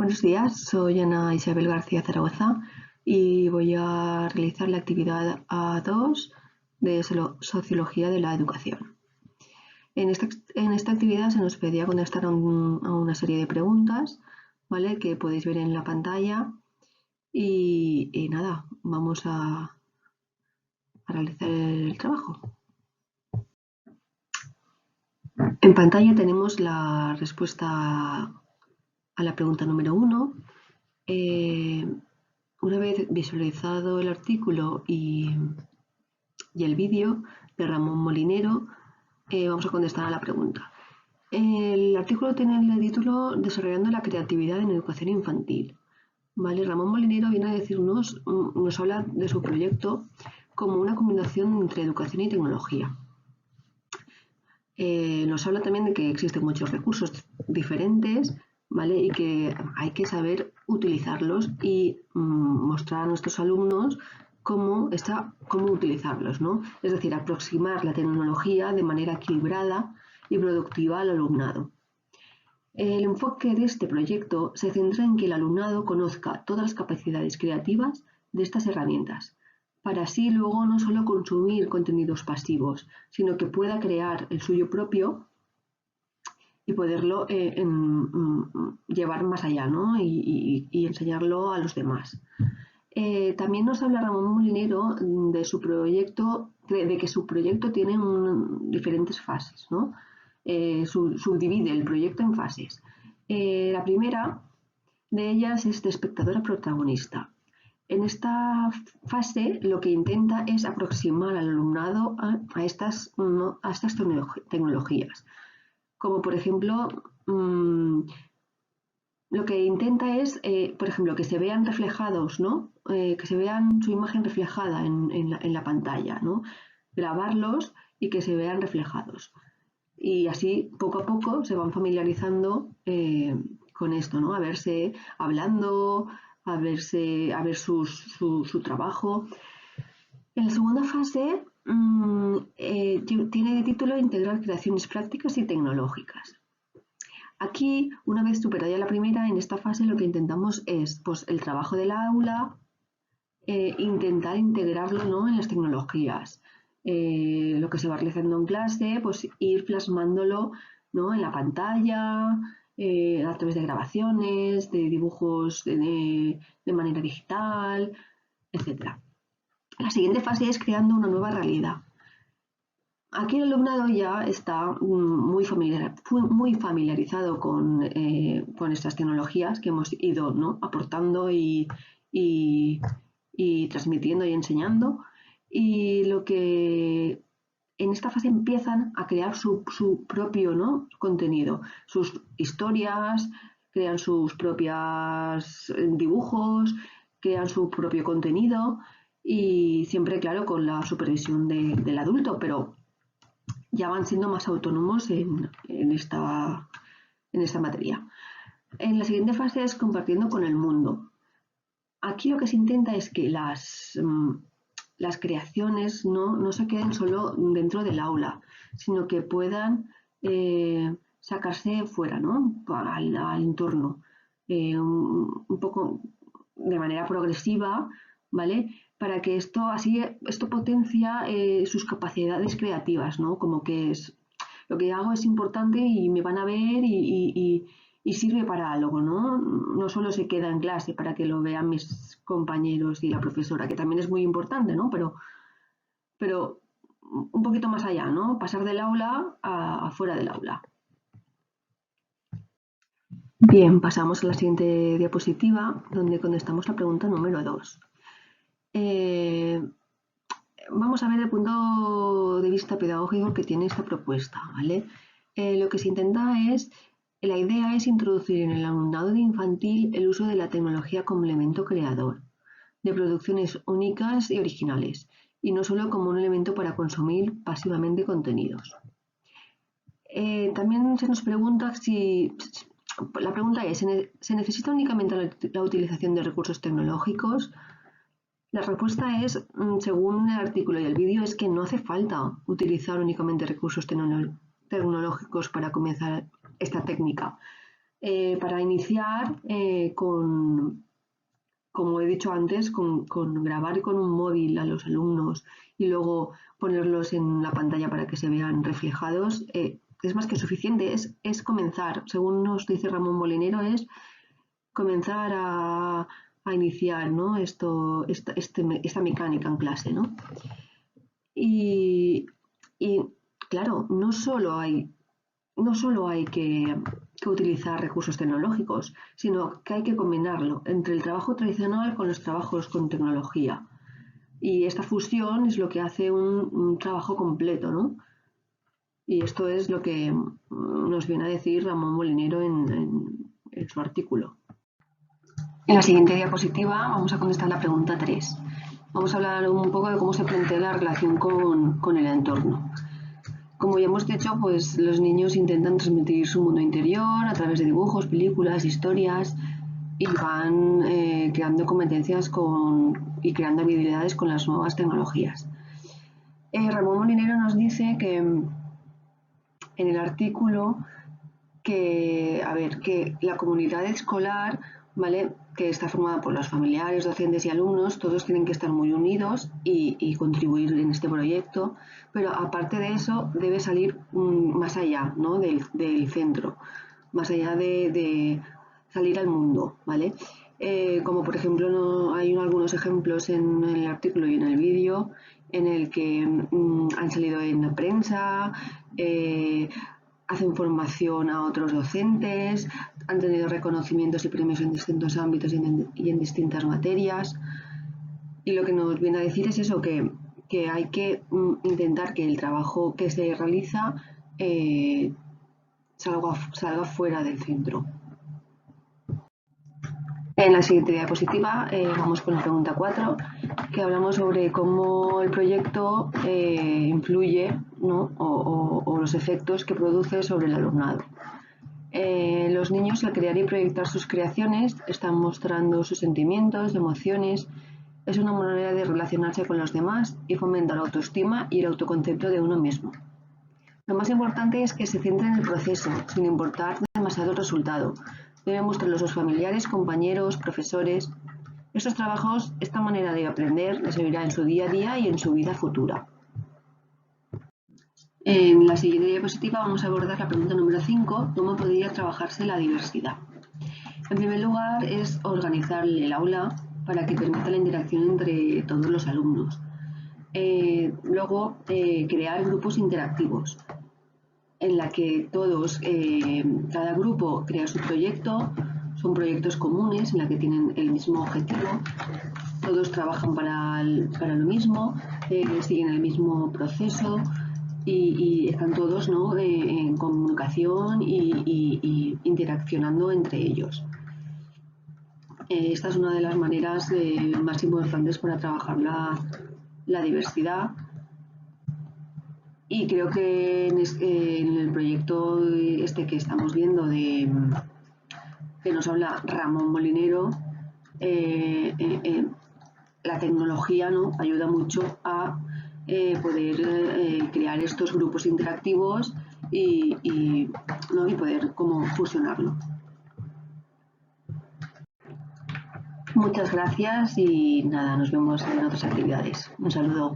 Buenos días, soy Ana Isabel García Zaragoza y voy a realizar la actividad A2 de Sociología de la Educación. En esta actividad se nos pedía contestar a una serie de preguntas, ¿vale? Que podéis ver en la pantalla y nada, vamos a realizar el trabajo. En pantalla tenemos la respuesta a la pregunta número 1. Una vez visualizado el artículo y el vídeo de Ramón Molinero, vamos a contestar a la pregunta. El artículo tiene el título Desarrollando la creatividad en educación infantil. ¿Vale? Ramón Molinero viene a decirnos, nos habla de su proyecto como una combinación entre educación y tecnología. Nos habla también de que existen muchos recursos diferentes, ¿vale? Y que hay que saber utilizarlos y mostrar a nuestros alumnos cómo utilizarlos, ¿no? Es decir, aproximar la tecnología de manera equilibrada y productiva al alumnado. El enfoque de este proyecto se centra en que el alumnado conozca todas las capacidades creativas de estas herramientas, para así luego no solo consumir contenidos pasivos, sino que pueda crear el suyo propio y poderlo llevar más allá, ¿no? y enseñarlo a los demás. También nos habla Ramón Molinero de su proyecto, de que su proyecto tiene diferentes fases, ¿no? Subdivide el proyecto en fases. La primera de ellas es de espectador a protagonista. En esta fase lo que intenta es aproximar al alumnado a estas tecnologías, como por ejemplo lo que intenta es, por ejemplo, que se vean reflejados, ¿no? Que se vean su imagen reflejada en la pantalla, ¿no? Grabarlos y que se vean reflejados. Y así, poco a poco, se van familiarizando con esto, ¿no? A verse hablando, a ver su trabajo. En la segunda fase tiene de título Integrar creaciones prácticas y tecnológicas. Aquí, una vez superada ya la primera, en esta fase lo que intentamos es pues, el trabajo del aula, intentar integrarlo, ¿no? En las tecnologías. Lo que se va realizando en clase, pues ir plasmándolo, ¿no? En la pantalla, a través de grabaciones, de dibujos de manera digital, etc. La siguiente fase es creando una nueva realidad. Aquí el alumnado ya está muy familiarizado con estas tecnologías que hemos ido, ¿no? aportando y transmitiendo y enseñando. Y lo que en esta fase empiezan a crear su propio, ¿no? contenido, sus historias, crean sus propios dibujos, crean su propio contenido y siempre, claro, con la supervisión del adulto, pero ya van siendo más autónomos en esta materia. En la siguiente fase es compartiendo con el mundo. Aquí lo que se intenta es que las creaciones no se queden solo dentro del aula, sino que puedan sacarse fuera, ¿no? al entorno, un poco de manera progresiva, ¿vale? Para que esto potencia sus capacidades creativas, ¿no? Como que lo que hago es importante y me van a ver y sirve para algo, ¿no? No solo se queda en clase para que lo vean mis compañeros y la profesora, que también es muy importante, ¿no? Pero un poquito más allá, ¿no? Pasar del aula a fuera del aula. Bien, pasamos a la siguiente diapositiva, donde contestamos la pregunta número 2. Vamos a ver el punto de vista pedagógico que tiene esta propuesta, ¿vale? Lo que se intenta la idea es introducir en el alumnado de infantil el uso de la tecnología como elemento creador, de producciones únicas y originales, y no solo como un elemento para consumir pasivamente contenidos. También se nos pregunta la pregunta es, ¿se necesita únicamente la utilización de recursos tecnológicos? La respuesta es, según el artículo y el vídeo, es que no hace falta utilizar únicamente recursos tecnológicos para comenzar esta técnica. para iniciar como he dicho antes, con grabar con un móvil a los alumnos y luego ponerlos en la pantalla para que se vean reflejados, es más que suficiente, es comenzar, según nos dice Ramón Molinero, es comenzar a iniciar, ¿no? Esta mecánica en clase, ¿no? Y claro, no solo hay que utilizar recursos tecnológicos, sino que hay que combinarlo entre el trabajo tradicional con los trabajos con tecnología. Y esta fusión es lo que hace un trabajo completo, ¿no? Y esto es lo que nos viene a decir Ramón Molinero en su artículo. En la siguiente diapositiva vamos a contestar la pregunta 3. Vamos a hablar un poco de cómo se plantea la relación con el entorno. Como ya hemos dicho, pues los niños intentan transmitir su mundo interior a través de dibujos, películas, historias y van creando competencias y creando habilidades con las nuevas tecnologías. Ramón Molinero nos dice que en el artículo que la comunidad escolar, ¿vale?, que está formada por los familiares, docentes y alumnos, todos tienen que estar muy unidos y contribuir en este proyecto, pero aparte de eso debe salir más allá, ¿no?, del centro, más allá de salir al mundo, ¿vale? Como por ejemplo hay algunos ejemplos en el artículo y en el vídeo en el que han salido en la prensa, hacen formación a otros docentes, han tenido reconocimientos y premios en distintos ámbitos y en distintas materias. Y lo que nos viene a decir es eso, que hay que intentar que el trabajo que se realiza salga fuera del centro. En la siguiente diapositiva vamos con la pregunta 4, que hablamos sobre cómo el proyecto influye, ¿no?, o los efectos que produce sobre el alumnado. Los niños, al crear y proyectar sus creaciones, están mostrando sus sentimientos, emociones. Es una manera de relacionarse con los demás y fomenta la autoestima y el autoconcepto de uno mismo. Lo más importante es que se centre en el proceso, sin importar demasiado el resultado. Deben mostrarlo a sus familiares, compañeros, profesores. Estos trabajos, esta manera de aprender, les servirá en su día a día y en su vida futura. En la siguiente diapositiva vamos a abordar la pregunta número 5, ¿cómo podría trabajarse la diversidad? En primer lugar, es organizar el aula para que permita la interacción entre todos los alumnos. Luego, crear grupos interactivos en la que todos, cada grupo crea su proyecto, son proyectos comunes en la que tienen el mismo objetivo, todos trabajan para lo mismo, siguen el mismo proceso y están todos, ¿no?, en comunicación y interaccionando entre ellos. Esta es una de las maneras más importantes para trabajar la diversidad. Y creo que en el proyecto que estamos viendo, que nos habla Ramón Molinero, la tecnología, ¿no?, ayuda mucho a poder crear estos grupos interactivos y poder como fusionarlo. Muchas gracias y nada, nos vemos en otras actividades. Un saludo.